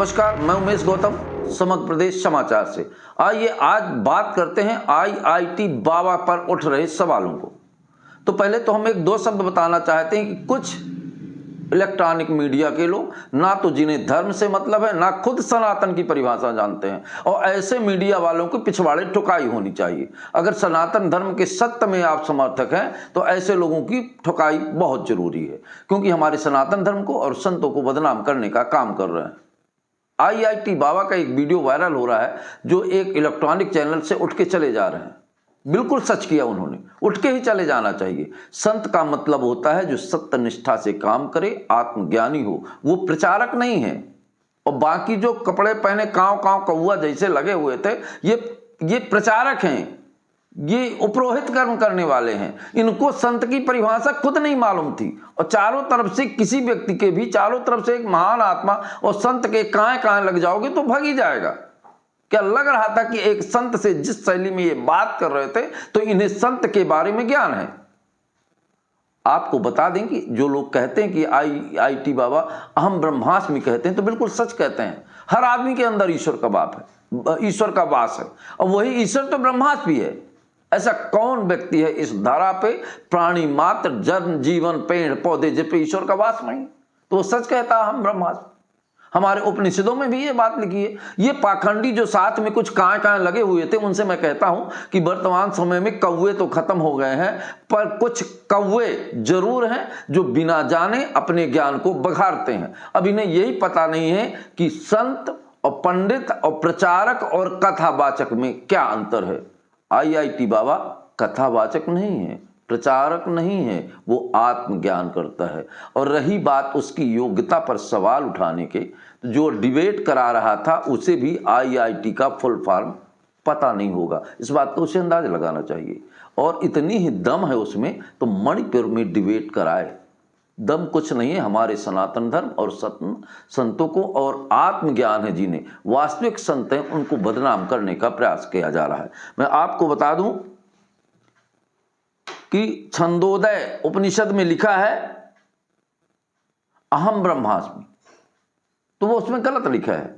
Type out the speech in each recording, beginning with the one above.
नमस्कार, मैं उमेश गौतम, समग्र प्रदेश समाचार से। आइए आज बात करते हैं आईआईटी बाबा पर उठ रहे सवालों को। तो पहले तो हम एक दो शब्द बताना चाहते हैं कि कुछ इलेक्ट्रॉनिक मीडिया के लोग ना तो जिन्हें धर्म से मतलब है, ना खुद सनातन की परिभाषा जानते हैं, और ऐसे मीडिया वालों को पिछवाड़े ठुकाई होनी चाहिए। अगर सनातन धर्म के सत्य में आप समर्थक हैं तो ऐसे लोगों की ठुकाई बहुत जरूरी है, क्योंकि हमारे सनातन धर्म को और संतों को बदनाम करने का काम कर रहे हैं। आईआईटी बाबा का एक वीडियो वायरल हो रहा है जो एक इलेक्ट्रॉनिक चैनल से उठ के चले जा रहे हैं। बिल्कुल सच किया उन्होंने, उठ के ही चले जाना चाहिए। संत का मतलब होता है जो सत्य निष्ठा से काम करे, आत्मज्ञानी हो, वो प्रचारक नहीं है। और बाकी जो कपड़े पहने कांव कांव कौवा जैसे लगे हुए थे, ये प्रचारक हैं, ये उपरोहित कर्म करने वाले हैं। इनको संत की परिभाषा खुद नहीं मालूम थी, और चारों तरफ से किसी व्यक्ति के भी चारों तरफ से एक महान आत्मा और संत के काएं लग जाओगे तो भाग ही जाएगा। क्या लग रहा था कि एक संत से जिस शैली में ये बात कर रहे थे तो इन्हें संत के बारे में ज्ञान है। आपको बता दें कि जो लोग कहते हैं कि आईआईटी बाबा अहम ब्रह्मास्मि कहते हैं, तो बिल्कुल सच कहते हैं। हर आदमी के अंदर ईश्वर का बाप है, ईश्वर का वास है, और वही ईश्वर तो ब्रह्मास्मि है। ऐसा कौन व्यक्ति है इस धरा पे, प्राणी मात्र जन्म जीवन पेड़ पौधे जिस पे ईश्वर का वास नहीं, तो वो सच कहता है हम ब्रह्मास्मि। हमारे उपनिषदों में भी ये बात लिखी है। ये पाखंडी जो साथ में कुछ काएं लगे हुए थे, उनसे मैं कहता हूं कि वर्तमान समय में कौवे तो खत्म हो गए हैं, पर कुछ कौवे जरूर हैं जो बिना जाने अपने ज्ञान को बघारते हैं। अब इन्हें यही पता नहीं है कि संत और पंडित और प्रचारक और कथावाचक में क्या अंतर है। आईआईटी बाबा कथावाचक नहीं है, प्रचारक नहीं है, वो आत्मज्ञान करता है। और रही बात उसकी योग्यता पर सवाल उठाने के, तो जो डिबेट करा रहा था उसे भी आईआईटी का फुल फॉर्म पता नहीं होगा। इस बात को उसे अंदाज लगाना चाहिए। और इतनी ही दम है उसमें तो मणिपुर में डिबेट कराए। दम कुछ नहीं है हमारे सनातन धर्म और संतों को, और आत्मज्ञान है जिन्हें वास्तविक संत हैं उनको बदनाम करने का प्रयास किया जा रहा है। मैं आपको बता दूं कि छंदोदय उपनिषद में लिखा है अहम ब्रह्मास्मि, तो वो उसमें गलत लिखा है।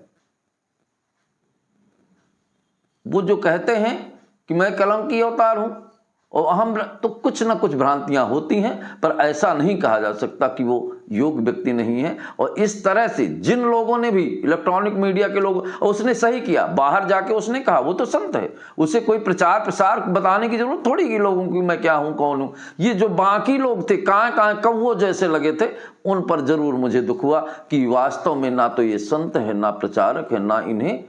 वो जो कहते हैं कि मैं कलंकी अवतार हूं और अहम, तो कुछ ना कुछ भ्रांतियां होती हैं, पर ऐसा नहीं कहा जा सकता कि वो योग्य व्यक्ति नहीं है। और इस तरह से जिन लोगों ने भी इलेक्ट्रॉनिक मीडिया के लोग, उसने सही किया, बाहर जाके उसने कहा वो तो संत है, उसे कोई प्रचार प्रसार बताने की जरूरत थोड़ी कि लोगों की मैं क्या हूं कौन हूं। ये जो बाकी लोग थे काएं कौवों जैसे लगे थे, उन पर जरूर मुझे दुख हुआ कि वास्तव में ना तो ये संत है, ना प्रचारक है, ना इन्हें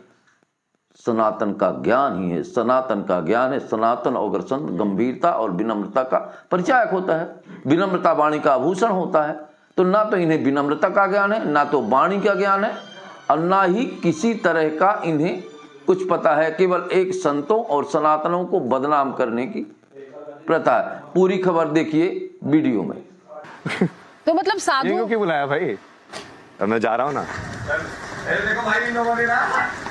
सनातन का ज्ञान ही है। सनातन का ज्ञान है, सनातन अगर संत गंभीरता और विनम्रता का परिचायक होता है। विनम्रता वाणी का आभूषण होता है। तो ना तो इन्हें विनम्रता का ज्ञान है, ना तो वाणी का ज्ञान है, और ना ही किसी तरह का इन्हें कुछ पता है। केवल एक संतों और सनातनों को बदनाम करने की प्रथा है। पूरी खबर देखिए वीडियो में। तो मतलब साधु क्यों बुलाया भाई? मैं जा रहा हूँ ना। देखो भाई, इन लोगों ने ना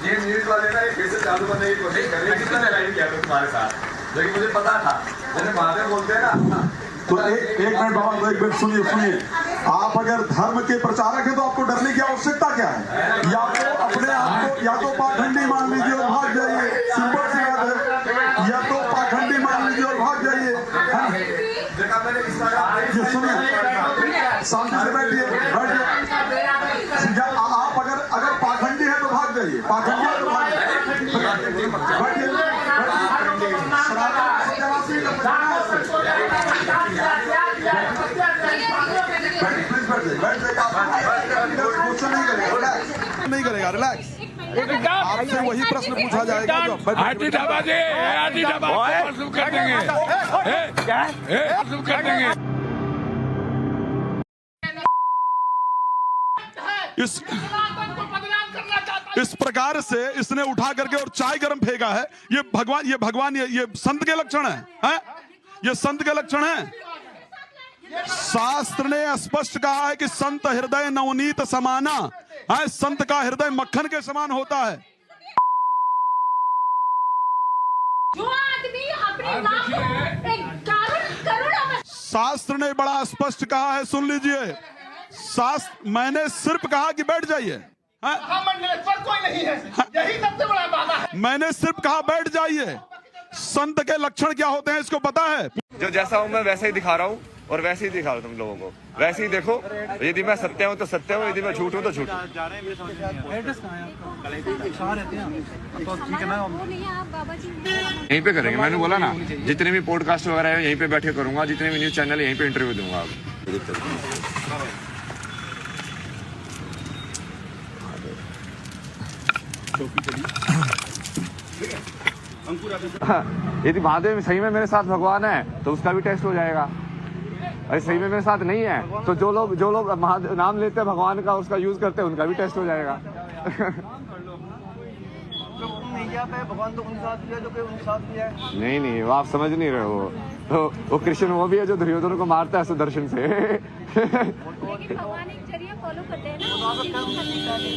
ये न्यूज़ वाले ना फिर से चालू करने की कोशिश कर रहे हैं। कितना लड़ाई किया था तुम्हारे साथ, लेकिन मुझे पता था। जैसे महादेव बोलते हैं ना, तो एक मिनट बाबा, एक मिनट सुनिए। आप अगर धर्म के प्रचारक हैं तो आपको डरने की आवश्यकता क्या है? या तो अपने आप को या तो पाखंडी मान लीजिए और भाग जाइए, सिंपल सी बात है। या तो पाखंडी मान लीजिए और भाग जाइए। सुनिए, शांति से बैठिए, आप अगर पाखंडी है तो भाग जाइए, पाखंडी है तो भाग नहीं करेगा। रिलैक्स, आपसे वही प्रश्न पूछा जाएगा जो कर देंगे। इस प्रकार से इसने उठा करके और चाय गर्म फेंका है। ये भगवान ये संत के लक्षण है? ये संत के लक्षण है? शास्त्र ने स्पष्ट कहा है कि संत हृदय नवनीत समाना है। संत का हृदय मक्खन के समान होता है। जो आदमी अपने नाम को एक करुणा, शास्त्र ने बड़ा स्पष्ट कहा है, सुन लीजिए। मैंने सिर्फ कहा कि बैठ जाइए, महामंडलेश्वर कोई नहीं है, यही सबसे बड़ा बाबा है। मैंने सिर्फ कहा बैठ जाइए। संत के लक्षण क्या होते हैं इसको पता है? जो जैसा हूँ मैं वैसे ही दिखा रहा हूँ और वैसे ही दिखा रहा हूँ तुम लोगों को। वैसे ही देखो, यदि मैं सत्य हूँ तो सत्य हूँ, यदि मैं झूठ हूँ तो झूठ हूँ। यहीं पे करेंगे, मैंने बोला ना, जितने भी पॉडकास्ट वगैरह है यहीं पे बैठ के करूंगा, जितने भी न्यूज चैनल है यहीं पे इंटरव्यू दूंगा। यदि महादेव में सही में मेरे साथ भगवान है तो उसका भी टेस्ट हो जाएगा। अरे सही में मेरे साथ नहीं है तो जो लोग महादेव नाम लेते हैं भगवान का, उसका यूज करते हैं, उनका भी टेस्ट हो जाएगा। भगवान तो उनके साथ भी है, जो कि उनके साथ भी है। नहीं वो आप समझ नहीं रहे हो। तो वो कृष्ण वो भी है जो दुर्योधन को मारता है सुदर्शन से। लेकिन भगवान एक जरिया फॉलो करते हैं ना,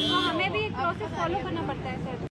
तो हमें भी एक प्रोसेस फॉलो करना पड़ता है सर।